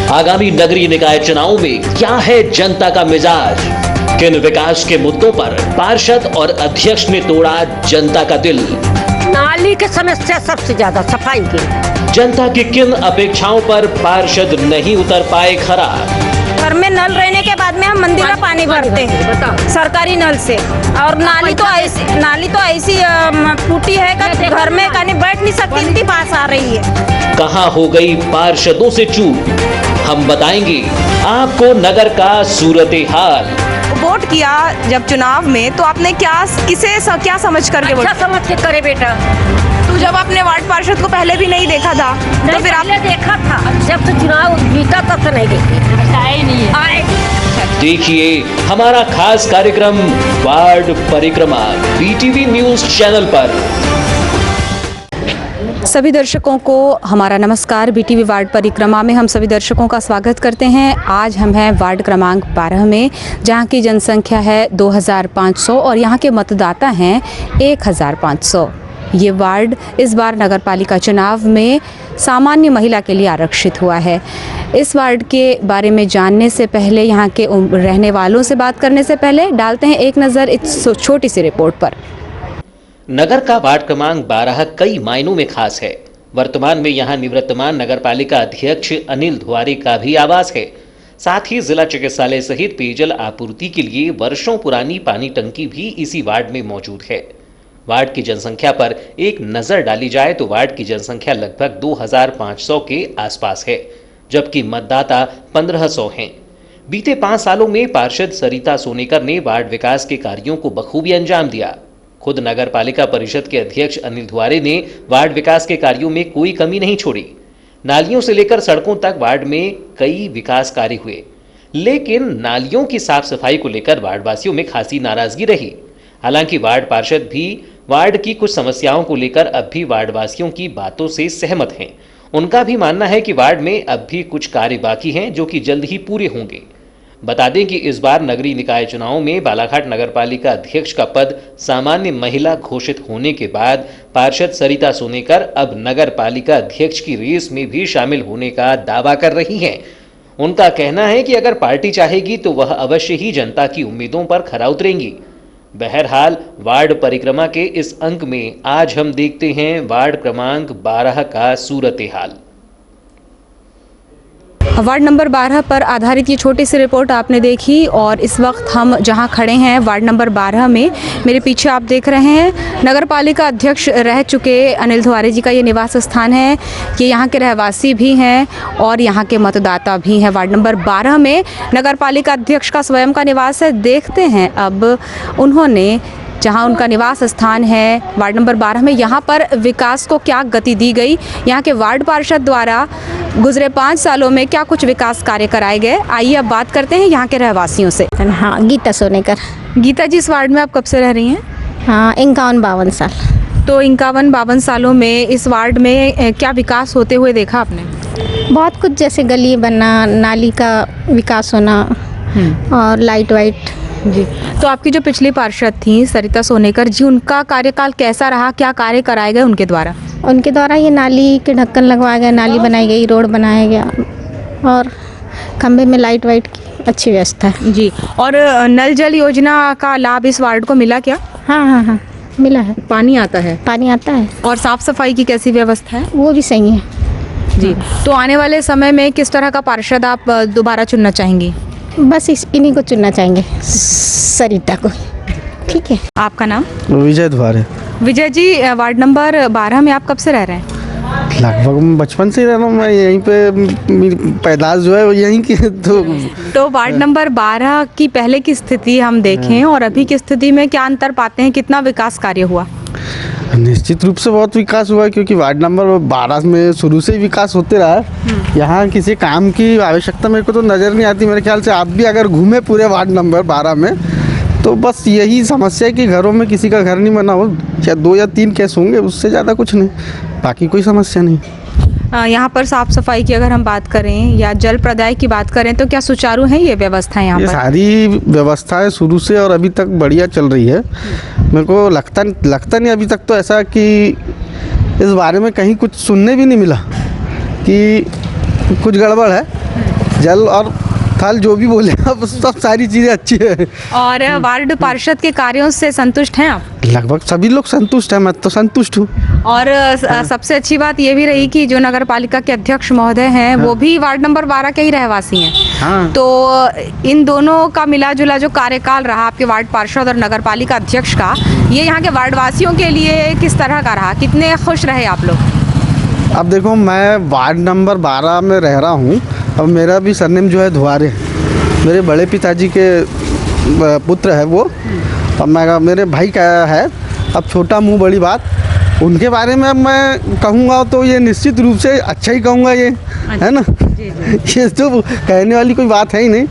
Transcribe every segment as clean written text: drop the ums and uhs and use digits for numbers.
आगामी नगरीय निकाय चुनाव में क्या है जनता का मिजाज? किन विकास के मुद्दों पर पार्षद और अध्यक्ष ने तोड़ा जनता का दिल? नाली की समस्या सबसे ज्यादा, सफाई की। जनता की किन अपेक्षाओं पर पार्षद नहीं उतर पाए खरा? घर में नल रहने के बाद में हम मंदिर का पानी भरते हैं सरकारी नल से, और नाली तो ऐसी टूटी है कि घर में कहीं बैठ नहीं सकती, इतनी पास आ रही है। कहां हो गई पार्षदों से चूक? हम बताएंगे आपको नगर का सूरत हाल। वोट किया जब चुनाव में, तो आपने क्या समझ करके वोट? अच्छा समझ के करे बेटा। तो जब आपने वार्ड पार्षद को पहले भी नहीं देखा था, तो फिर आपने देखा था, जब से चुनाव जीता तब से नहीं देखी, आए नहीं है। देखिए हमारा खास कार्यक्रम वार्ड परिक्रमा BTV न्यूज चैनल पर। सभी दर्शकों को हमारा नमस्कार। BTV वार्ड परिक्रमा में हम सभी दर्शकों का स्वागत करते हैं। आज हम हैं वार्ड क्रमांक 12 में, जहां की जनसंख्या है 2500 और यहां के मतदाता हैं 1500। ये वार्ड इस बार नगर पालिका चुनाव में सामान्य महिला के लिए आरक्षित हुआ है। इस वार्ड के बारे में जानने से पहले, यहाँ के रहने वालों से बात करने से पहले, डालते हैं एक नज़र इस छोटी सी रिपोर्ट पर। नगर का वार्ड क्रमांक 12 कई मायनों में खास है। वर्तमान में यहाँ निवर्तमान नगर पालिका अध्यक्ष अनिल धुआरे का भी आवास है। साथ ही जिला चिकित्सालय सहित पेयजल आपूर्ति के लिए वर्षों पुरानी पानी टंकी भी इसी वार्ड में मौजूद है। वार्ड की जनसंख्या पर एक नजर डाली जाए तो वार्ड की जनसंख्या लगभग 2500 के आसपास है, जबकि मतदाता 1500 हैं। बीते 5 सालों में पार्षद सरिता सोनेकर ने वार्ड विकास के कार्यों को बखूबी अंजाम दिया। खुद नगर पालिका परिषद के अध्यक्ष अनिल धुआरे ने वार्ड विकास के कार्यों में कोई कमी नहीं छोड़ी। नालियों से लेकर सड़कों तक वार्ड में कई विकास कार्य हुए, लेकिन नालियों की साफ सफाई को लेकर वार्डवासियों में खासी नाराजगी रही। हालांकि वार्ड पार्षद भी वार्ड की कुछ समस्याओं को लेकर अब भी वार्डवासियों की बातों से सहमत हैं। उनका भी मानना है कि वार्ड में अब भी कुछ कार्य बाकी हैं जो कि जल्द ही पूरे होंगे। बता दें कि इस बार नगरीय निकाय चुनाव में बालाघाट नगरपालिका अध्यक्ष का पद सामान्य महिला घोषित होने के बाद पार्षद सरिता सोनेकर अब नगर पालिका अध्यक्ष की रेस में भी शामिल होने का दावा कर रही हैं। उनका कहना है कि अगर पार्टी चाहेगी तो वह अवश्य ही जनता की उम्मीदों पर खरा उतरेंगी। बहरहाल वार्ड परिक्रमा के इस अंक में आज हम देखते हैं वार्ड क्रमांक 12 का सूरत हाल। वार्ड नंबर 12 पर आधारित ये छोटी सी रिपोर्ट आपने देखी, और इस वक्त हम जहां खड़े हैं वार्ड नंबर 12 में, मेरे पीछे आप देख रहे हैं नगर पालिका अध्यक्ष रह चुके अनिल धुआरे जी का ये निवास स्थान है। ये यहाँ के रहवासी भी हैं और यहाँ के मतदाता भी हैं। वार्ड नंबर 12 में नगर पालिका अध्यक्ष का स्वयं का निवास है। देखते हैं अब उन्होंने जहां उनका निवास स्थान है वार्ड नंबर 12 में, यहाँ पर विकास को क्या गति दी गई, यहाँ के वार्ड पार्षद द्वारा गुजरे 5 सालों में क्या कुछ विकास कार्य कराए गए। आइए अब बात करते हैं यहाँ के रहवासियों से। हाँ, गीता सोनेकर। गीता जी, इस वार्ड में आप कब से रह रही हैं? हाँ, 51-52 साल। तो 51-52 सालों में इस वार्ड में क्या विकास होते हुए देखा आपने? बहुत कुछ, जैसे गली बनना, नाली का विकास होना और लाइट वाइट। जी, तो आपकी जो पिछली पार्षद थी सरिता सोनेकर जी, उनका कार्यकाल कैसा रहा? क्या कार्य कराए गए उनके द्वारा? उनके द्वारा ये नाली के ढक्कन लगवाया गया, नाली बनाई गई, रोड बनाया गया और खंबे में लाइट वाइट की अच्छी व्यवस्था है। जी, और नल जल योजना का लाभ इस वार्ड को मिला क्या? हाँ, मिला है। पानी आता है? पानी आता है। और साफ सफाई की कैसी व्यवस्था है? वो भी सही है। जी, तो आने वाले समय में किस तरह का पार्षद आप दोबारा चुनना चाहेंगी? बस इन्हीं को चुनना चाहेंगे, सरिता को। ठीक है। आपका नाम? विजय धुआरे। विजय जी, वार्ड नंबर 12 में आप कब से रह रहे हैं? लगभग बचपन से ही रह रहा हूँ मैं यहीं पे, मेरी पैदाइश जो है वो यहीं की। तो वार्ड नंबर 12 की पहले की स्थिति हम देखें और अभी की स्थिति में क्या अंतर पाते हैं? कितना विकास कार्य हुआ? निश्चित रूप से बहुत विकास हुआ है, क्योंकि वार्ड नंबर 12 में शुरू से ही विकास होते रहा है। यहाँ किसी काम की आवश्यकता मेरे को तो नज़र नहीं आती। मेरे ख्याल से आप भी अगर घूमे पूरे वार्ड नंबर 12 में, तो बस यही समस्या है कि घरों में किसी का घर नहीं बना हो, शायद 2 या 3 केस होंगे, उससे ज़्यादा कुछ नहीं, बाकी कोई समस्या नहीं। यहाँ पर साफ सफाई की अगर हम बात करें या जल प्रदाय की बात करें तो क्या सुचारू है ये व्यवस्था यहाँ पर? सारी व्यवस्थाएं शुरू से और अभी तक बढ़िया चल रही है। मेरे को लगता नहीं अभी तक तो ऐसा कि इस बारे में कहीं कुछ सुनने भी नहीं मिला कि कुछ गड़बड़ है। जल और थल जो भी बोले आप सब सारी चीज़ें अच्छी है। और वार्ड पार्षद के कार्यों से संतुष्ट हैं आप? लगभग सभी लोग संतुष्ट हैं, मैं तो संतुष्ट हूँ। और सबसे अच्छी बात ये भी रही कि जो नगर पालिका के अध्यक्ष महोदय हैं वो भी वार्ड नंबर 12 के ही रहवासी हैं। हाँ। तो इन दोनों का मिला जुला जो कार्यकाल रहा आपके वार्ड पार्षद और नगर पालिका अध्यक्ष का, ये यहाँ के वार्ड वासियों के लिए किस तरह का रहा? कितने खुश रहे आप लोग? अब देखो, मैं वार्ड नंबर 12 में रह रहा हूँ। अब मेरा भी सरनेम जो है धुआरे, मेरे बड़े पिताजी के पुत्र है वो, अब मेरे भाई का है। अब छोटा मुंह बड़ी बात, उनके बारे में अब मैं कहूँगा तो ये निश्चित रूप से अच्छा ही कहूँगा, ये है ना। ये तो कहने वाली कोई बात है ही नहीं,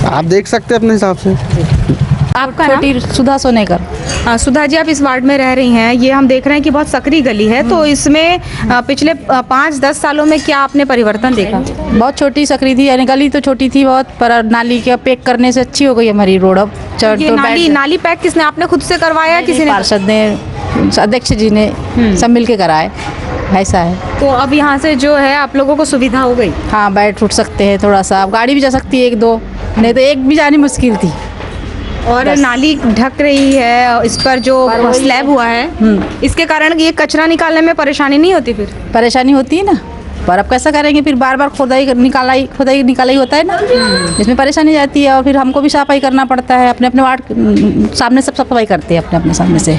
आप देख सकते हैं अपने हिसाब से। आपका नाम? छोटी सुधा सोनेकर। सुधा जी, आप इस वार्ड में रह रही हैं, ये हम देख रहे हैं कि बहुत सकरी गली है, तो इसमें पिछले 5-10 सालों में क्या आपने परिवर्तन देखा? बहुत छोटी सकरी थी, यानी गली तो छोटी थी बहुत, पर नाली के पैक करने से अच्छी हो गई हमारी रोड। अब ये नाली पैक किसने, आपने खुद से करवाया किसी ने? पार्षद ने, अध्यक्ष जी ने सब मिल के कराए, ऐसा है। तो अब यहाँ से जो है आप लोगों को सुविधा हो गई? हाँ, बैठ उठ सकते हैं थोड़ा सा, अब गाड़ी भी जा सकती है 1-2, नहीं तो एक भी जानी मुश्किल थी। और नाली ढक रही है, इस पर जो स्लैब हुआ है, इसके कारण ये कचरा निकालने में परेशानी नहीं होती? फिर परेशानी होती है ना, पर अब कैसा करेंगे, फिर बार बार खुदाई निकाला ही होता है ना, इसमें परेशानी जाती है। और फिर हमको भी सफाई करना पड़ता है, अपने अपने वार्ड सामने सब सफाई करते हैं अपने अपने सामने से।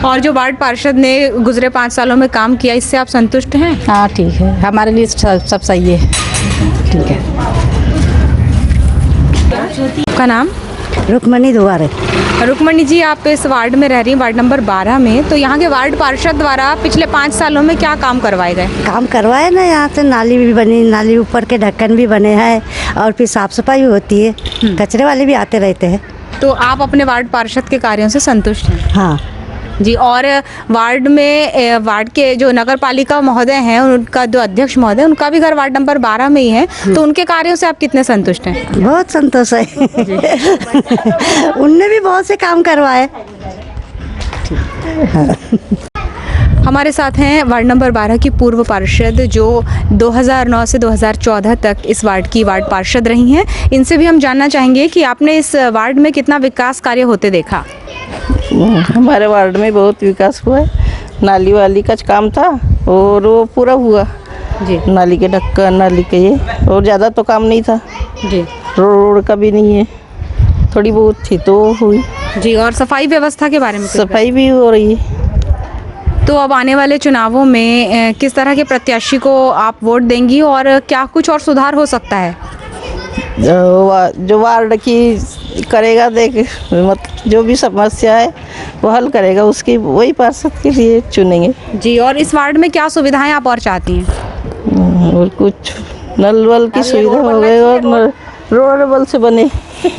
और जो वार्ड पार्षद ने गुजरे 5 सालों में काम किया, इससे आप संतुष्ट हैं? हाँ ठीक है, हमारे लिए सब सही है, ठीक है। आपका नाम? रुक्मणी दुआरे। रुक्मणी जी, आप इस वार्ड में रह रही हैं, वार्ड नंबर 12 में, तो यहाँ के वार्ड पार्षद द्वारा पिछले 5 सालों में क्या काम करवाए गए? काम करवाए ना, यहाँ से नाली भी बनी, नाली ऊपर के ढक्कन भी बने हैं, और फिर साफ सफाई भी होती है, कचरे वाले भी आते रहते हैं। तो आप अपने वार्ड पार्षद के कार्यों से संतुष्ट हैं? हाँ जी। और वार्ड में वार्ड के जो नगर पालिका महोदय हैं, उनका जो अध्यक्ष महोदय, उनका भी घर वार्ड नंबर 12 में ही है, तो उनके कार्यों से आप कितने संतुष्ट हैं? बहुत संतोष है। उनने भी बहुत से काम करवाए। हमारे साथ हैं वार्ड नंबर 12 की पूर्व पार्षद, जो 2009 से 2014 तक इस वार्ड की वार्ड पार्षद रही हैं। इनसे भी हम जानना चाहेंगे कि आपने इस वार्ड में कितना विकास कार्य होते देखा? हमारे वार्ड में बहुत विकास हुआ है, नाली वाली का काम था और वो पूरा हुआ जी। नाली के ढक्कन, नाली के ये, और ज़्यादा तो काम नहीं था जी। रोड का भी नहीं है, थोड़ी बहुत थी तो हुई जी। और सफाई व्यवस्था के बारे में? सफाई भी हो रही है। तो अब आने वाले चुनावों में किस तरह के प्रत्याशी को आप वोट देंगी, और क्या कुछ और सुधार हो सकता है? जो वार्ड की करेगा, देख मत जो भी समस्या है वो हल करेगा, उसकी वही पार्षद के लिए चुनेंगे। जी। और इस वार्ड में क्या सुविधाएं आप और चाहती हैं? और कुछ नल वल की सुविधा हो गई, और रोड वल से बने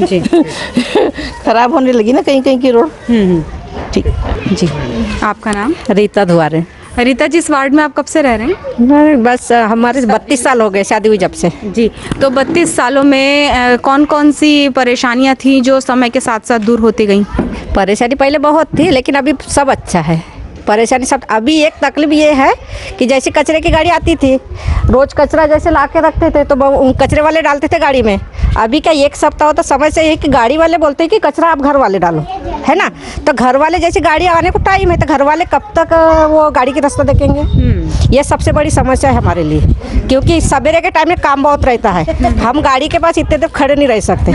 जी। खराब होने लगी ना कहीं कहीं की रोड। ठीक जी। आपका नाम? रीता दुआरे। रीता जी, इस वार्ड में आप कब से रह रहे हैं? बस हमारे 32 साल हो गए शादी हुई जब से। जी। तो 32 सालों में कौन कौन सी परेशानियां थी जो समय के साथ साथ दूर होती गई? परेशानी पहले बहुत थी, लेकिन अभी सब अच्छा है। परेशानी सब, अभी एक तकलीफ ये है कि जैसे कचरे की गाड़ी आती थी, रोज कचरा जैसे ला के रखते थे तो कचरे वाले डालते थे गाड़ी में। अभी क्या 1 सप्ताह होता समय से है कि गाड़ी वाले बोलते हैं कि कचरा आप घर वाले डालो, है ना। तो घर वाले जैसे गाड़ी आने को टाइम है, तो घर वाले कब तक वो गाड़ी की रास्ता देखेंगे? ये सबसे बड़ी समस्या है हमारे लिए, क्योंकि सवेरे के टाइम में काम बहुत रहता है, हम गाड़ी के पास इतने देर खड़े नहीं रह सकते।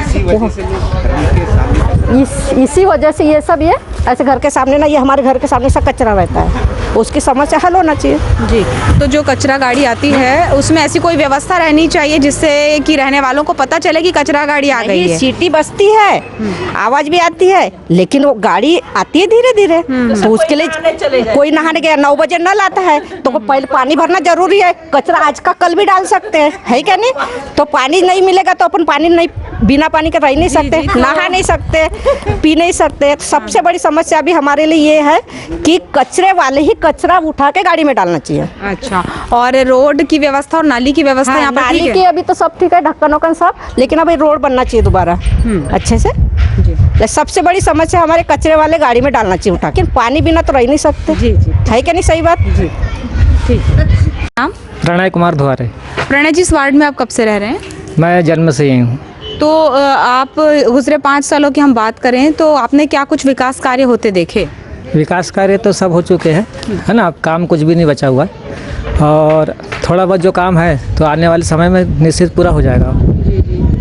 इसी वजह से ये सब, ये ऐसे घर के सामने ना, ये हमारे घर के सामने सब कचरा रहता है, उसकी समस्या हल होना चाहिए। जी। तो जो कचरा गाड़ी आती है उसमें ऐसी कोई व्यवस्था रहनी चाहिए जिससे कि रहने वालों को पता चले कि कचरा गाड़ी आ गई है। सीटी बजती है, आवाज भी आती है, लेकिन वो गाड़ी आती है धीरे धीरे, तो उसके लिए कोई नहाने गया 9 बजे नल आता है तो पहले पानी भरना जरूरी है। कचरा आज का कल भी डाल सकते हैं, है क्या नहीं? तो पानी नहीं मिलेगा तो अपन पानी नहीं, बिना पानी के रह नहीं सकते, नहा नहीं सकते, पी नहीं सकते। तो सबसे बड़ी समस्या भी हमारे लिए ये है कि कचरे वाले ही कचरा उठा के गाड़ी में डालना चाहिए। अच्छा। और रोड की व्यवस्था और नाली की व्यवस्था हाँ, यहाँ पर नाली ठीक की है? अभी तो सब ठीक है, ढक्कन वक्कन सब, लेकिन अभी रोड बनना चाहिए दोबारा अच्छे से। सबसे बड़ी समस्या हमारे कचरे वाले गाड़ी में डालना चाहिए उठा के, पानी बिना तो रह नहीं सकते। जी जी। है क्या नहीं, सही बात? ठीक। नाम? प्रणय कुमार दुआरे। प्रणय जी, इस वार्ड में आप कब से रह रहे हैं? मैं जन्म से ही हूँ। तो आप गुजरे 5 सालों की हम बात करें तो आपने क्या कुछ विकास कार्य होते देखे? विकास कार्य तो सब हो चुके हैं, है ना, अब काम कुछ भी नहीं बचा हुआ है और थोड़ा बहुत जो काम है तो आने वाले समय में निश्चित पूरा हो जाएगा।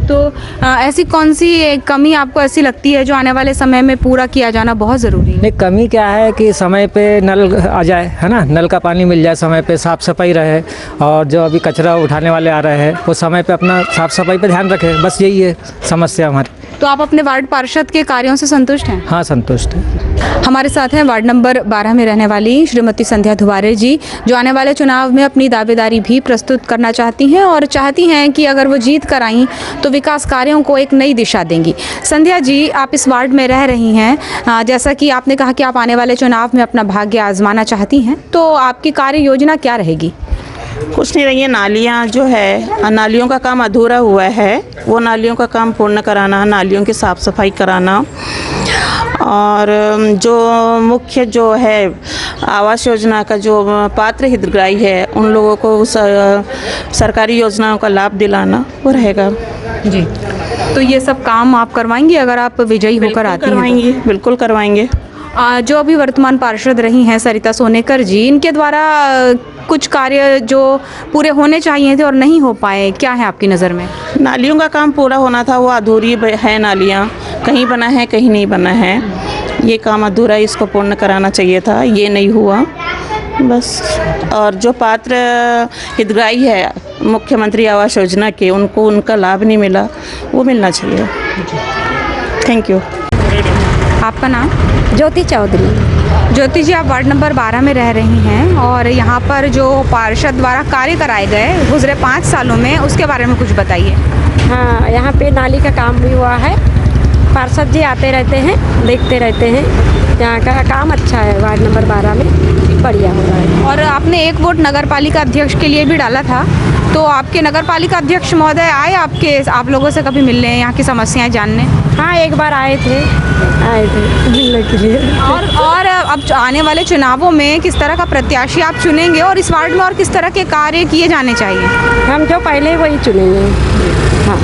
तो ऐसी कौन सी एक कमी आपको ऐसी लगती है जो आने वाले समय में पूरा किया जाना बहुत ज़रूरी है? नहीं, कमी क्या है कि समय पे नल आ जाए, है ना, नल का पानी मिल जाए, समय पे साफ़ सफाई रहे और जो अभी कचरा उठाने वाले आ रहे हैं वो समय पे अपना साफ़ सफाई पे ध्यान रखें, बस यही है समस्या हमारी। तो आप अपने वार्ड पार्षद के कार्यों से संतुष्ट हैं? हाँ, संतुष्ट है। हमारे साथ हैं वार्ड नंबर 12 में रहने वाली श्रीमती संध्या धुवारे जी, जो आने वाले चुनाव में अपनी दावेदारी भी प्रस्तुत करना चाहती हैं और चाहती हैं कि अगर वो जीत कर आईं तो विकास कार्यों को एक नई दिशा देंगी। संध्या जी, आप इस वार्ड में रह रही हैं, जैसा कि आपने कहा कि आप आने वाले चुनाव में अपना भाग्य आजमाना चाहती हैं, तो आपकी कार्य योजना क्या रहेगी? कुछ नहीं रही है, नालियाँ जो है, नालियों का काम अधूरा हुआ है, वो नालियों का काम पूर्ण कराना, नालियों की साफ़ सफाई कराना और जो मुख्य जो है आवास योजना का जो पात्र हितग्राही है उन लोगों को सरकारी योजनाओं का लाभ दिलाना वो रहेगा जी। तो ये सब काम आप करवाएंगी अगर आप विजयी होकर आती हैं? करवाएंगे, बिल्कुल करवाएंगे। जो अभी वर्तमान पार्षद रही हैं सरिता सोनेकर जी, इनके द्वारा कुछ कार्य जो पूरे होने चाहिए थे और नहीं हो पाए, क्या है आपकी नज़र में? नालियों का काम पूरा होना था, वो अधूरी है, नालियाँ कहीं बना है कहीं नहीं बना है, ये काम अधूरा, इसको पूर्ण कराना चाहिए था, ये नहीं हुआ बस। और जो पात्र हितग्राही है मुख्यमंत्री आवास योजना के, उनको उनका लाभ नहीं मिला, वो मिलना चाहिए। Thank you. आपका नाम? ज्योति चौधरी। ज्योति जी, आप वार्ड नंबर 12 में रह रही हैं और यहाँ पर जो पार्षद द्वारा कार्य कराए गए गुजरे 5 सालों में, उसके बारे में कुछ बताइए। हाँ, यहाँ पे नाली का काम भी हुआ है, पार्षद जी आते रहते हैं, देखते रहते हैं, यहाँ का काम अच्छा है, वार्ड नंबर 12 में बढ़िया हो रहा है। और आपने एक वोट नगर पालिका अध्यक्ष के लिए भी डाला था, तो आपके नगर पालिका अध्यक्ष महोदय आए आप लोगों से कभी मिलने, यहाँ की समस्याएं जानने? हाँ, एक बार आए थे मिलने के लिए। और अब आने वाले चुनावों में किस तरह का प्रत्याशी आप चुनेंगे और इस वार्ड में और किस तरह के कार्य किए जाने चाहिए? हम जो पहले वही चुनेंगे। हाँ।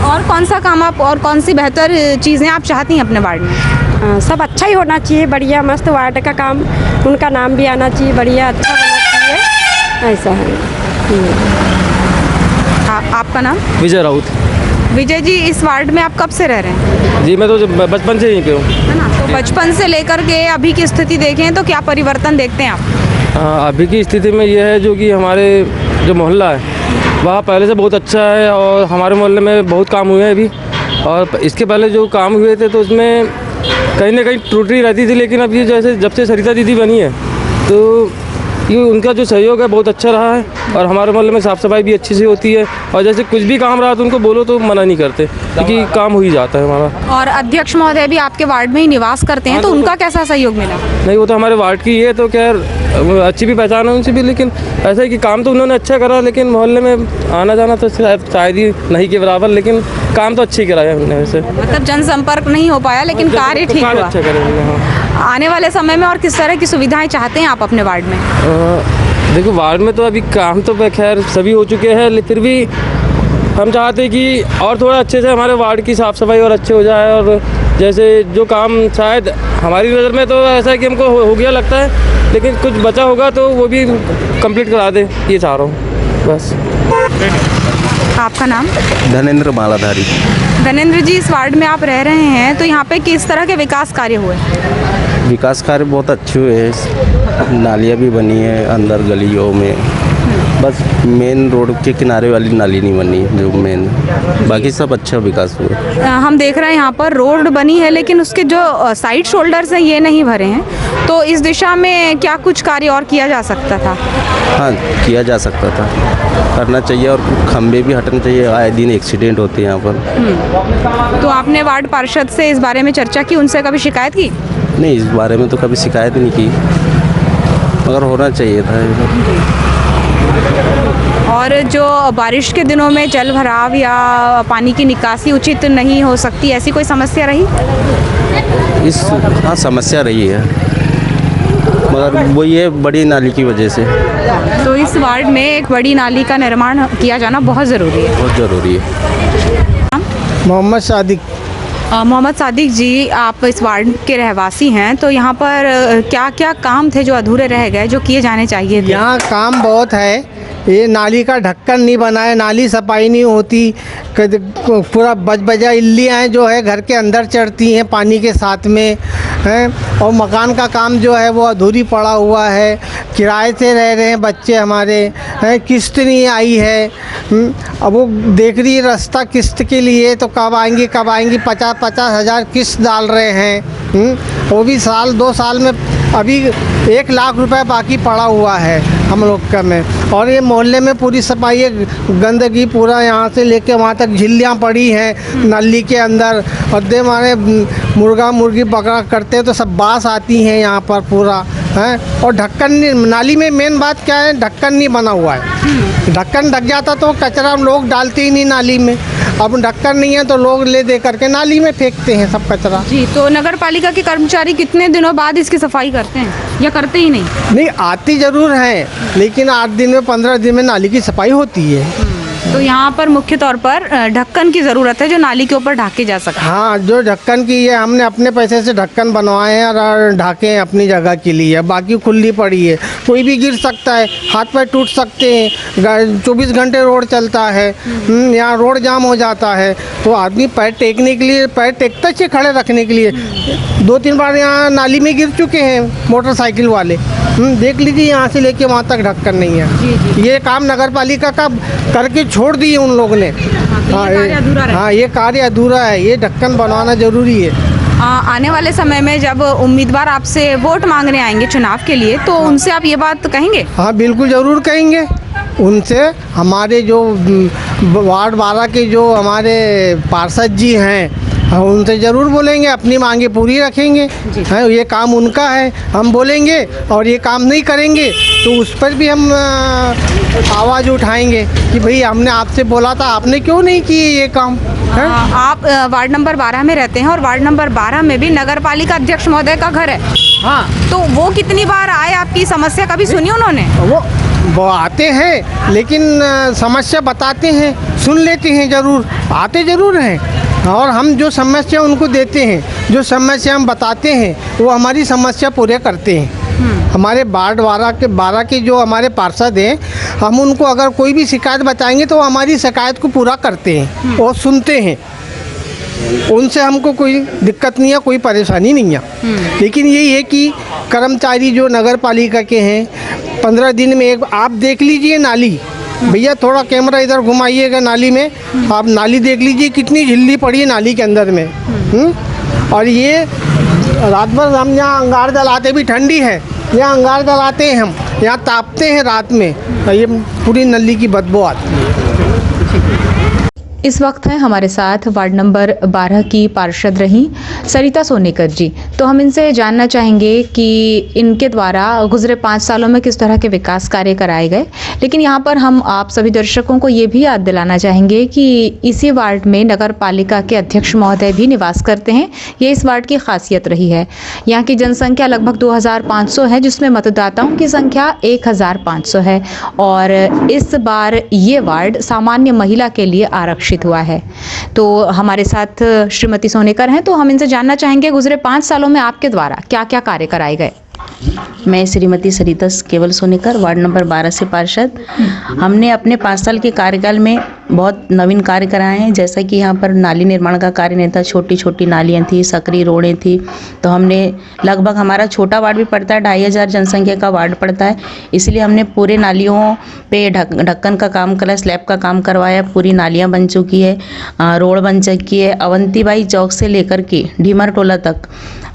और कौन सा काम आप और कौन सी बेहतर चीज़ें आप चाहती हैं अपने वार्ड में? हाँ, सब अच्छा ही होना चाहिए, बढ़िया मस्त वार्ड का काम, उनका नाम भी आना चाहिए, बढ़िया अच्छा होना चाहिए, ऐसा है। आपका नाम? विजय राउत। विजय जी, इस वार्ड में आप कब से रह रहे हैं? जी, मैं तो बचपन से यहीं पे हूँ। है ना, तो बचपन से लेकर के अभी की स्थिति देखें तो क्या परिवर्तन देखते हैं आप? अभी की स्थिति में ये है जो कि हमारे जो मोहल्ला है वहाँ पहले से बहुत अच्छा है और हमारे मोहल्ले में बहुत काम हुए हैं अभी, और इसके पहले जो काम हुए थे तो उसमें कहीं ना कहीं त्रुटि रहती थी, लेकिन अब ये जैसे जब से सरिता दीदी बनी है तो ये उनका जो सहयोग है बहुत अच्छा रहा है और हमारे मोहल्ले में साफ़ सफाई भी अच्छी से होती है और जैसे कुछ भी काम रहा तो उनको बोलो तो मना नहीं करते क्योंकि काम हो ही जाता है हमारा। और अध्यक्ष महोदय भी आपके वार्ड में ही निवास करते हैं, तो उनका कैसा सहयोग मिला? नहीं, वो तो हमारे वार्ड की है तो खैर अच्छी भी पहचान है उनसे भी, लेकिन ऐसा है कि काम तो उन्होंने अच्छा करा, लेकिन मोहल्ले में आना जाना तो शायद ही नहीं के बराबर, लेकिन काम तो अच्छे ही कराया उन्होंने। वैसे मतलब जनसंपर्क नहीं हो पाया लेकिन कार्य ठीक हुआ। अच्छा करेंगे। हाँ, आने वाले समय में और किस तरह की सुविधाएं चाहते हैं आप अपने वार्ड में? देखो, वार्ड में तो अभी काम तो खैर सभी हो चुके हैं, फिर भी हम चाहते हैं कि और थोड़ा अच्छे से हमारे वार्ड की साफ़ सफाई और अच्छे हो जाए, और जैसे जो काम शायद हमारी नज़र में तो ऐसा है कि हमको हो गया लगता है, लेकिन कुछ बचा होगा तो वो भी कंप्लीट करा दे, ये चाह रहा हूँ बस। आपका नाम? धनेंद्र मालाधारी। धनेंद्र जी, इस वार्ड में आप रह रहे हैं तो यहाँ पे किस तरह के विकास कार्य हुए? विकास कार्य बहुत अच्छे हुए हैं, नालियाँ भी बनी है अंदर गलियों में, बस मेन रोड के किनारे वाली नाली नहीं बनी जो मेन, बाकी सब अच्छा विकास हुआ। हम देख रहे हैं यहाँ पर रोड बनी है लेकिन उसके जो साइड शोल्डर्स हैं ये नहीं भरे हैं, तो इस दिशा में क्या कुछ कार्य और किया जा सकता था? हाँ, किया जा सकता था, करना चाहिए, और खंबे भी हटने चाहिए, आए दिन एक्सीडेंट होते हैं यहाँ पर। तो आपने वार्ड पार्षद से इस बारे में चर्चा की, उनसे कभी शिकायत की? नहीं, इस बारे में तो कभी शिकायत नहीं की, मगर होना चाहिए था। और जो बारिश के दिनों में जल भराव या पानी की निकासी उचित नहीं हो सकती, ऐसी कोई समस्या रही? हाँ, समस्या रही है, मगर वो ये बड़ी नाली की वजह से। तो इस वार्ड में एक बड़ी नाली का निर्माण किया जाना बहुत ज़रूरी है। बहुत ज़रूरी है। मोहम्मद सादिक। मोहम्मद सादिक जी, आप इस वार्ड के रहवासी हैं, तो यहाँ पर क्या क्या काम थे जो अधूरे रह गए, जो किए जाने चाहिए थे? यहाँ काम बहुत है। ये नाली का ढक्कन नहीं बना है, नाली सफाई नहीं होती, पूरा बजा इल्लियाँ हैं जो है घर के अंदर चढ़ती हैं पानी के साथ में हैं। और मकान का काम जो है वो अधूरी पड़ा हुआ है, किराए से रह रहे हैं बच्चे हमारे हैं, किस्त नहीं आई है। अब वो देख रही है रास्ता किस्त के लिए, तो कब आएंगी 50-50 हज़ार किस्त डाल रहे हैं। वो भी साल 2 साल में अभी 1 लाख रुपए बाकी पड़ा हुआ है हम लोग का में। और ये मोहल्ले में पूरी सफाई है, गंदगी पूरा यहाँ से लेके वहाँ तक झिल्लियाँ पड़ी हैं नाली के अंदर। और दे हमारे मुर्गा मुर्गी पकड़ा करते हैं तो सब बास आती हैं यहाँ पर पूरा हैं। और ढक्कन नहीं, नाली में मेन बात क्या है, ढक्कन नहीं बना हुआ है। ढक्कन ढक जाता तो कचरा लोग डालते ही नहीं नाली में। अब ढक्कन नहीं है तो लोग ले दे करके नाली में फेंकते हैं सब कचरा। जी, तो नगर पालिका के कर्मचारी कितने दिनों बाद इसकी सफाई करते हैं या करते ही नहीं? नहीं, आती ज़रूर हैं, लेकिन 8 दिन में 15 दिन में नाली की सफाई होती है। तो यहाँ पर मुख्य तौर पर ढक्कन की ज़रूरत है जो नाली के ऊपर ढाके जा सके। हाँ, जो ढक्कन की है हमने अपने पैसे से ढक्कन बनवाए हैं और ढाके हैं अपनी जगह के लिए, बाकी खुली पड़ी है। कोई भी गिर सकता है, हाथ पैर टूट सकते हैं, 24 घंटे रोड चलता है, यहाँ रोड जाम हो जाता है तो आदमी पैर टेकने के लिए, पैर टेकते से खड़े रखने के लिए 2-3 बार यहाँ नाली में गिर चुके हैं मोटरसाइकिल वाले। देख लीजिए यहाँ से लेके वहाँ तक ढक्कन नहीं है। ये काम नगर पालिका का करके छोड़ दिए उन लोगों ने। हाँ, ये कार्य अधूरा है, ये ढक्कन बनवाना ज़रूरी है। आने वाले समय में जब उम्मीदवार आपसे वोट मांगने आएंगे चुनाव के लिए, तो उनसे आप ये बात कहेंगे? हाँ, बिल्कुल ज़रूर कहेंगे। उनसे हमारे जो वार्ड 12 के जो हमारे पार्षद जी हैं, हम उनसे ज़रूर बोलेंगे, अपनी मांगे पूरी रखेंगे। हैं, ये काम उनका है, हम बोलेंगे और ये काम नहीं करेंगे तो उस पर भी हम आवाज़ उठाएंगे कि भाई हमने आपसे बोला था, आपने क्यों नहीं किए ये काम। आप वार्ड नंबर 12 में रहते हैं और वार्ड नंबर 12 में भी नगर पालिका अध्यक्ष महोदय का घर है। हाँ, तो वो कितनी बार आए, आपकी समस्या कभी सुनी उन्होंने? वो आते हैं लेकिन समस्या बताते हैं, सुन लेते हैं, ज़रूर आते ज़रूर हैं। और हम जो समस्या उनको देते हैं, जो समस्या हम बताते हैं, वो हमारी समस्या पूरे करते हैं। हमारे वार्ड 12 के जो हमारे पार्षद हैं, हम उनको अगर कोई भी शिकायत बताएंगे तो वो हमारी शिकायत को पूरा करते हैं और सुनते हैं। उनसे हमको कोई दिक्कत नहीं है, कोई परेशानी नहीं है। लेकिन यही है कि कर्मचारी जो नगर पालिका के हैं, 15 दिन में एक आप देख लीजिए नाली, भैया थोड़ा कैमरा इधर घुमाइएगा नाली में, आप नाली देख लीजिए कितनी झिल्ली पड़ी है नाली के अंदर में। और ये रात भर हम यहाँ अंगार जलाते, भी ठंडी है, यहाँ अंगार जलाते हैं, हम यहाँ तापते हैं रात में, ये पूरी नली की बदबू आती है। इस वक्त हैं हमारे साथ वार्ड नंबर 12 की पार्षद रहीं सरिता सोनेकर जी। तो हम इनसे जानना चाहेंगे कि इनके द्वारा गुजरे 5 सालों में किस तरह के विकास कार्य कराए गए। लेकिन यहाँ पर हम आप सभी दर्शकों को ये भी याद दिलाना चाहेंगे कि इसी वार्ड में नगर पालिका के अध्यक्ष महोदय भी निवास करते हैं। ये इस वार्ड की खासियत रही है। यहाँ की जनसंख्या लगभग 2500 है, जिसमें मतदाताओं की संख्या 1500 है। और इस बार ये वार्ड सामान्य महिला के लिए आरक्षित हुआ है। तो हमारे साथ श्रीमती सोनेकर हैं, तो हम इनसे जानना चाहेंगे गुजरे 5 सालों में आपके द्वारा क्या क्या कार्य कराए गए। मैं श्रीमती सरिता केवल सोनेकर, वार्ड नंबर 12 से पार्षद। हमने अपने 5 साल के कार्यकाल में बहुत नवीन कार्य कराए हैं। जैसा कि यहाँ पर नाली निर्माण का कार्य नहीं था, छोटी छोटी नालियाँ थी, सकरी रोडें थी, तो हमने लगभग, हमारा छोटा वार्ड भी पड़ता है, 2500 जनसंख्या का वार्ड पड़ता है, इसलिए हमने पूरे नालियों पे ढक्कन का काम करा, स्लैब का काम करवाया, पूरी नालियाँ बन चुकी है, रोड बन चुकी है। अवंतीबाई चौक से लेकर के ढीमर टोला तक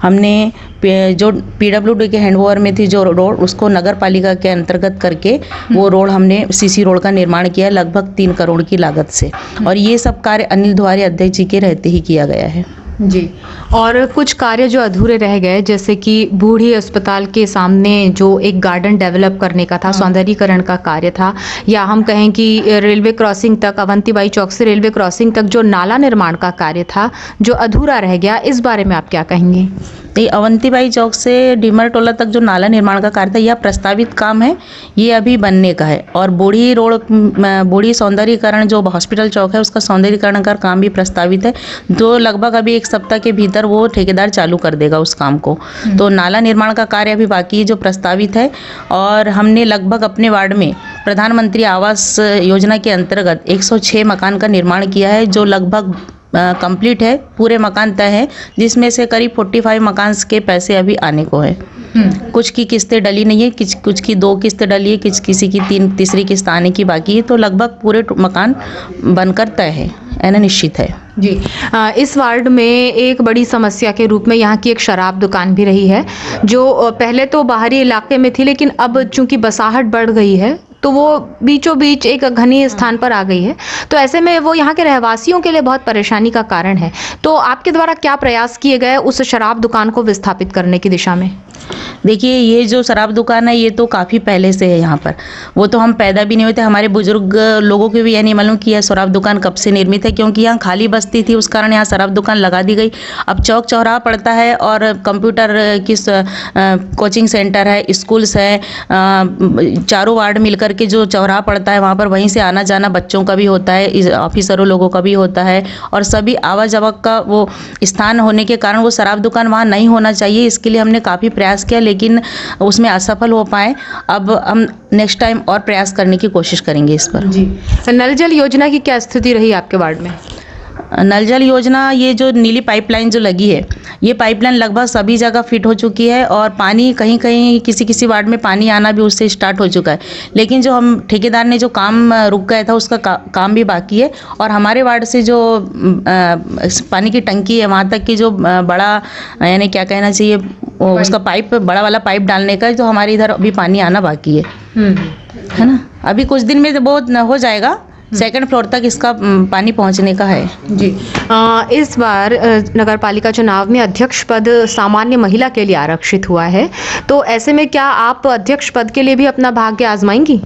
हमने जो PWD के हैंडओवर में थी जो रोड, उसको नगर पालिका के अंतर्गत करके वो रोड हमने CC रोड का निर्माण किया लगभग 3 करोड़ की लागत से। और ये सब कार्य अनिल दुआरी अध्यक्ष जी के रहते ही किया गया है। जी, और कुछ कार्य जो अधूरे रह गए, जैसे कि बूढ़ी अस्पताल के सामने जो एक गार्डन डेवलप करने का था, सौंदर्यीकरण का कार्य था, या हम कहें कि रेलवे क्रॉसिंग तक, अवंतीबाई चौक से रेलवे क्रॉसिंग तक जो नाला निर्माण का कार्य था जो अधूरा रह गया, इस बारे में आप क्या कहेंगे? ये अवंतीबाई चौक से डीमर टोला तक जो नाला निर्माण का कार्य था, यह प्रस्तावित काम है, ये अभी बनने का है। और बूढ़ी रोड, बूढ़ी सौंदर्यीकरण जो हॉस्पिटल चौक है उसका सौंदर्यीकरण का काम भी प्रस्तावित है, जो लगभग अभी 1 सप्ताह के भीतर वो ठेकेदार चालू कर देगा उस काम को। तो नाला निर्माण का कार्य अभी बाकी है जो प्रस्तावित है। और हमने लगभग अपने वार्ड में प्रधानमंत्री आवास योजना के अंतर्गत 106 मकान का निर्माण किया है, जो लगभग कंप्लीट है, पूरे मकान तय है, जिसमें से करीब 45 मकान के पैसे अभी आने को है। कुछ की किस्तें डली नहीं है, कुछ की 2 किस्तें डली है, किसी की तीसरी किस्त आने की बाकी है। तो लगभग पूरे मकान बनकर तय है, यानी निश्चित है। जी, इस वार्ड में एक बड़ी समस्या के रूप में यहाँ की एक शराब दुकान भी रही है, जो पहले तो बाहरी इलाके में थी, लेकिन अब चूंकि बसाहट बढ़ गई है तो वो बीचों बीच एक घनी स्थान पर आ गई है। तो ऐसे में वो यहाँ के रहवासियों के लिए बहुत परेशानी का कारण है। तो आपके द्वारा क्या प्रयास किए गए उस शराब दुकान को विस्थापित करने की दिशा में? देखिए, ये जो शराब दुकान है ये तो काफ़ी पहले से है यहाँ पर, वो तो हम पैदा भी नहीं हुए थे, हमारे बुजुर्ग लोगों को भी यह नहीं मालूम कि यह शराब दुकान कब से निर्मित है, क्योंकि यहाँ खाली बस्ती थी, उस कारण यहाँ शराब दुकान लगा दी गई। अब चौक चौराहा पड़ता है और कंप्यूटर की कोचिंग सेंटर है, स्कूल्स है, चारों वार्ड मिलकर के जो चौराहा पड़ता है वहाँ पर वहीं से आना जाना बच्चों का भी होता है, ऑफिसरों लोगों का भी होता है, और सभी आवाजावक का वो स्थान होने के कारण वो शराब दुकान वहाँ नहीं होना चाहिए। इसके लिए हमने काफ़ी प्रयास किया, लेकिन उसमें असफल हो पाए। अब हम नेक्स्ट टाइम और प्रयास करने की कोशिश करेंगे इस पर। जी, नल जल योजना की क्या स्थिति रही आपके वार्ड में? नल जल योजना, ये जो नीली पाइपलाइन जो लगी है, ये पाइपलाइन लगभग सभी जगह फिट हो चुकी है, और पानी कहीं कहीं किसी वार्ड में पानी आना भी उससे स्टार्ट हो चुका है। लेकिन जो हम ठेकेदार ने जो काम रुक गया था उसका काम भी बाकी है। और हमारे वार्ड से जो पानी की टंकी है वहाँ तक की जो बड़ा, यानी क्या कहना चाहिए, उसका पाइप, बड़ा वाला पाइप डालने का, तो हमारे इधर अभी पानी आना बाकी है ना। अभी कुछ दिन में तो बहुत हो जाएगा, 2nd फ्लोर तक इसका पानी पहुंचने का है। जी, इस बार नगर पालिका चुनाव में अध्यक्ष पद सामान्य महिला के लिए आरक्षित हुआ है, तो ऐसे में क्या आप अध्यक्ष पद के लिए भी अपना भाग्य आजमाएंगी?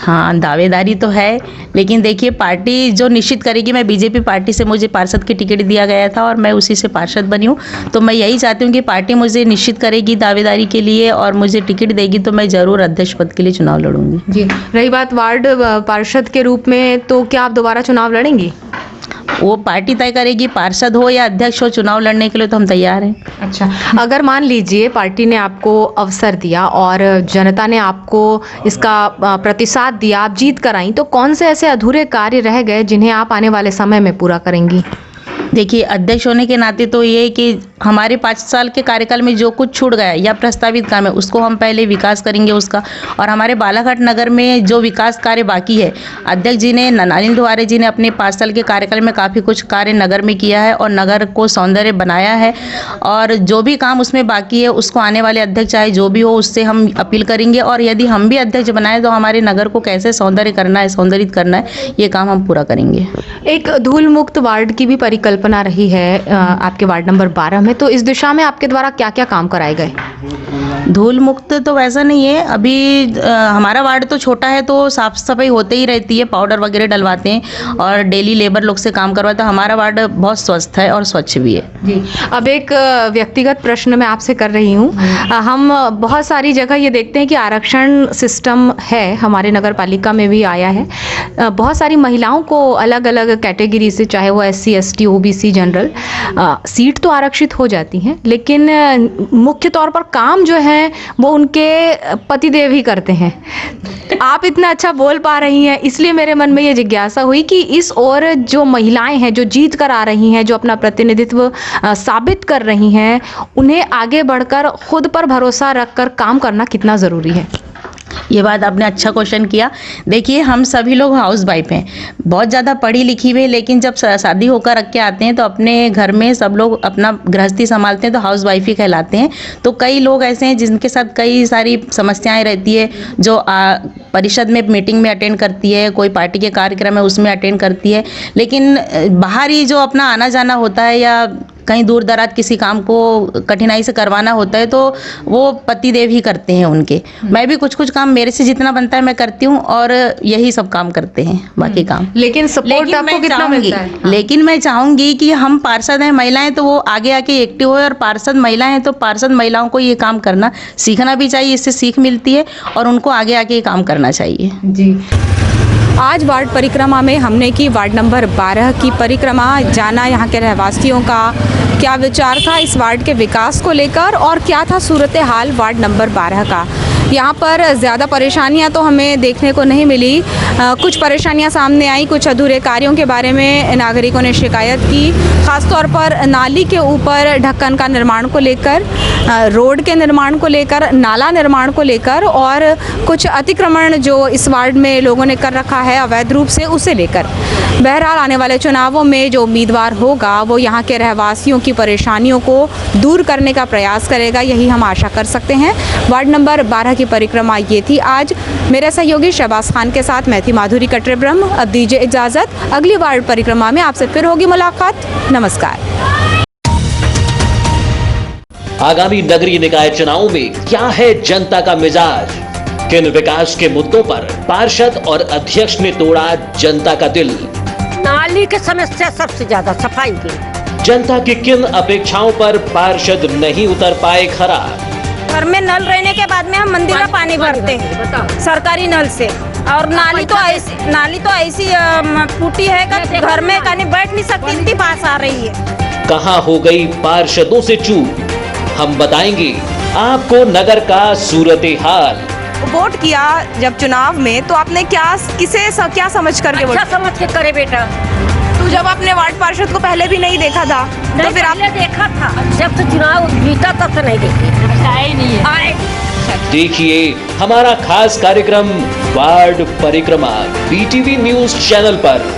हाँ, दावेदारी तो है, लेकिन देखिए पार्टी जो निश्चित करेगी। मैं बीजेपी पार्टी से, मुझे पार्षद की टिकट दिया गया था और मैं उसी से पार्षद बनी हूँ, तो मैं यही चाहती हूँ कि पार्टी मुझे निश्चित करेगी दावेदारी के लिए और मुझे टिकट देगी, तो मैं ज़रूर अध्यक्ष पद के लिए चुनाव लड़ूंगी। जी, रही बात वार्ड पार्षद के रूप में, तो क्या आप दोबारा चुनाव लड़ेंगी? वो पार्टी तय करेगी, पार्षद हो या अध्यक्ष हो, चुनाव लड़ने के लिए तो हम तैयार हैं। अच्छा, अगर मान लीजिए पार्टी ने आपको अवसर दिया और जनता ने आपको इसका प्रतिसाद दिया, आप जीत कर आई, तो कौन से ऐसे अधूरे कार्य रह गए जिन्हें आप आने वाले समय में पूरा करेंगी? देखिए, अध्यक्ष होने के नाते तो ये है कि हमारे 5 साल के कार्यकाल में जो कुछ छूट गया या प्रस्तावित काम है उसको हम पहले विकास करेंगे उसका। और हमारे बालाघाट नगर में जो विकास कार्य बाकी है, अध्यक्ष जी ने, नलिन दुआरे जी ने अपने 5 साल के कार्यकाल में काफ़ी कुछ कार्य नगर में किया है और नगर को सौंदर्य बनाया है। और जो भी काम उसमें बाकी है उसको आने वाले अध्यक्ष चाहे जो भी हो उससे हम अपील करेंगे, और यदि हम भी अध्यक्ष बनाए तो हमारे नगर को कैसे सौंदर्य करना है, सौंदर्यित करना है, ये काम हम पूरा करेंगे। एक धूल मुक्त वार्ड की भी परिकल्पना रही है आपके वार्ड नंबर 12 में, तो इस दिशा में आपके द्वारा क्या क्या काम कराए गए? धूल मुक्त तो वैसा नहीं है अभी, हमारा वार्ड तो छोटा है तो साफ सफाई होते ही रहती है, पाउडर वगैरह डलवाते हैं और डेली लेबर लोग से काम करवाते हैं। हमारा वार्ड बहुत स्वस्थ है और स्वच्छ भी है। जी, अब एक व्यक्तिगत प्रश्न मैं आपसे कर रही हूँ। हम बहुत सारी जगह ये देखते हैं कि आरक्षण सिस्टम है, हमारे नगर पालिका में भी आया है। बहुत सारी महिलाओं को अलग अलग कैटेगरी से, चाहे वो SC ST OBC general, seat तो आरक्षित हो जाती हैं, लेकिन मुख्य तौर पर काम जो है वो उनके पतिदेव ही करते हैं। आप इतना अच्छा बोल पा रही हैं, इसलिए मेरे मन में ये जिज्ञासा हुई कि इस ओर जो महिलाएं हैं, जो जीत कर आ रही हैं, जो अपना प्रतिनिधित्व साबित कर रही हैं, उन्हें आगे बढ़कर खुद पर भरोसा रखकर काम करना कितना ज़रूरी है? ये बात आपने अच्छा क्वेश्चन किया। देखिए, हम सभी लोग हाउस वाइफ हैं, बहुत ज़्यादा पढ़ी लिखी हुई, लेकिन जब शादी होकर रख के आते हैं तो अपने घर में सब लोग अपना गृहस्थी संभालते हैं तो हाउस वाइफ ही कहलाते हैं। तो कई लोग ऐसे हैं जिनके साथ कई सारी समस्याएं रहती है, जो परिषद में मीटिंग में अटेंड करती है, कोई पार्टी के कार्यक्रम है उसमें अटेंड करती है, लेकिन बाहर ही जो अपना आना जाना होता है या कहीं दूर दराज किसी काम को कठिनाई से करवाना होता है तो वो पति देव ही करते हैं उनके। मैं भी कुछ कुछ काम मेरे से जितना बनता है मैं करती हूँ और यही सब काम करते हैं बाकी काम। लेकिन सपोर्ट आपको कितना मिलता है? लेकिन मैं चाहूंगी कि हम पार्षद हैं, महिलाएं तो वो आगे आके एक्टिव हो, और पार्षद महिलाएं हैं तो पार्षद महिलाओं को ये काम करना सीखना भी चाहिए, इससे सीख मिलती है और उनको आगे आके ये काम करना चाहिए। जी, आज वार्ड परिक्रमा में हमने की वार्ड नंबर 12 की परिक्रमा, जाना यहाँ के रहवासियों का क्या विचार था इस वार्ड के विकास को लेकर और क्या था सूरत हाल वार्ड नंबर 12 का। यहाँ पर ज़्यादा परेशानियाँ तो हमें देखने को नहीं मिली। कुछ परेशानियाँ सामने आई, कुछ अधूरे कार्यों के बारे में नागरिकों ने शिकायत की, खासतौर पर नाली के ऊपर ढक्कन का निर्माण को लेकर, रोड के निर्माण को लेकर, नाला निर्माण को लेकर और कुछ अतिक्रमण जो इस वार्ड में लोगों ने कर रखा है अवैध रूप से, उसे लेकर। बहरहाल आने वाले चुनावों में जो उम्मीदवार होगा वो यहाँ के रहवासियों की परेशानियों को दूर करने का प्रयास करेगा, यही हम आशा कर सकते हैं। वार्ड नंबर 12 की परिक्रमा ये थी आज। मेरे सहयोगी शहबाज खान के साथ मैं थी माधुरी कटरे ब्रह्म। अब दीजिए इजाज़त, अगली वार्ड परिक्रमा में आपसे फिर होगी मुलाकात। नमस्कार। आगामी नगरीय निकाय चुनाव में क्या है जनता का मिजाज? किन विकास के मुद्दों पर पार्षद और अध्यक्ष ने तोड़ा जनता का दिल? नाली की समस्या सबसे ज्यादा, सफाई की। जनता की किन अपेक्षाओं पर पार्षद नहीं उतर पाए खरा? घर में नल रहने के बाद में हम मंदिर का पानी भरते हैं सरकारी नल से, और नाली तो ऐसी टूटी है कि घर में कहीं बैठ नहीं सकती, इतनी पास आ रही है। कहां हो गई पार्षदों से चूक? हम बताएंगे आपको नगर का सूरत हाल। वोट किया जब चुनाव में तो आपने क्या समझ करके वोट? अच्छा समझ के करे बेटा। तो जब आपने वार्ड पार्षद को पहले भी नहीं देखा था तो फिर आपने देखा था, जब से चुनाव जीता तब से नहीं देखी, आए नहीं है। देखिए हमारा खास कार्यक्रम वार्ड परिक्रमा BTV न्यूज चैनल पर।